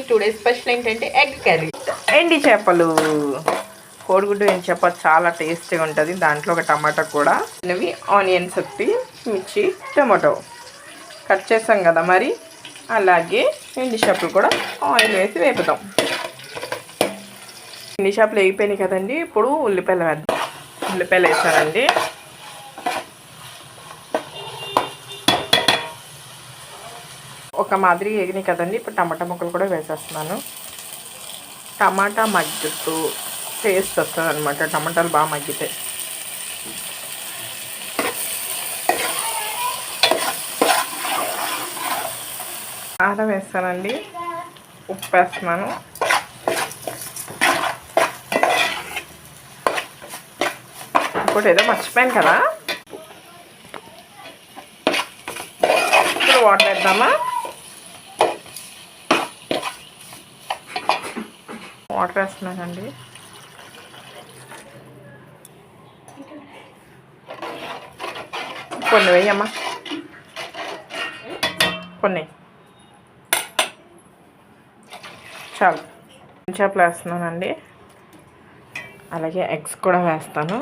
Today special ఏంటంటే egg curry, ఎండి చేపలు, కోడిగుడ్డు ఎండి చేప చాలా టేస్టీగా ఉంటుంది. దాంట్లో ఒక టమాటా కూడా, ఇవి ఆనియన్స్ ఒకటి, మిర్చి, టమాటో కట్ చేసాం కదా. మరి అలాగే ఎండి చేపలు కూడా ఆయిల్ వేసి వేపుదాం. ఎండి చేపలు వేగిపోయినాయి కదండి. ఇప్పుడు ఉల్లిపాయలు వేద్దాం. ఉల్లిపాయలు వేసానండి. ఒక మాదిరి వేగినాయి కదండి. ఇప్పుడు టమాటా ముక్కలు కూడా వేసేస్తున్నాను. టమాటా మగ్గుతూ టేస్ట్ వస్తుంది అనమాట. టమాటాలు బాగా మగ్గితే కారం వేస్తానండి. ఉప్పు వేస్తున్నాను. ఇంకోటి ఏదో మర్చిపోయాను కదా. ఇప్పుడు వాటర్ వేద్దామా. వాటర్ వేస్తున్నానండి. కొన్ని వేయమ్మా, కొన్ని చాలు. చేపలు వేస్తున్నానండి. అలాగే ఎగ్స్ కూడా వేస్తాను.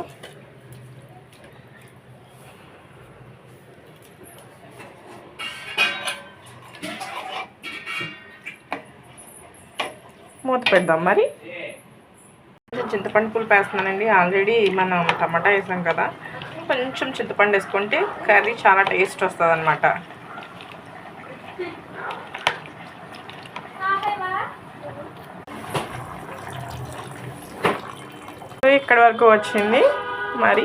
మూత పెడదాం. మరి చింతపండు పులుపు వేస్తున్నానండి. ఆల్రెడీ మనం టమాటా వేసాం కదా. కొంచెం చింతపండు వేసుకుంటే కర్రీ చాలా టేస్ట్ వస్తుంది అన్నమాట. ఇక్కడ వరకు వచ్చింది. మరి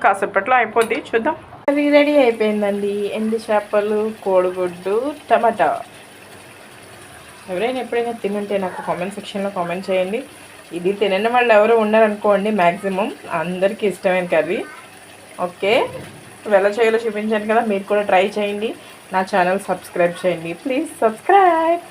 కాసేపట్లో అయిపోద్ది, చూద్దాం. కర్రీ రెడీ అయిపోయిందండి. ఎండి చేపలు, కోడిగుడ్డు, టమాటా. ఎవరైనా ఎప్పుడైనా తినుంటే నాకు కామెంట్ సెక్షన్లో కామెంట్ చేయండి. ఇది తినని వాళ్ళు ఎవరు ఉన్నారనుకోండి. మ్యాక్సిమం అందరికీ ఇష్టమైన కర్రీ. ఓకే, ఎలా చేయాలో చూపించాను కదా. మీరు కూడా ట్రై చేయండి. నా ఛానల్ సబ్స్క్రైబ్ చేయండి. Please subscribe.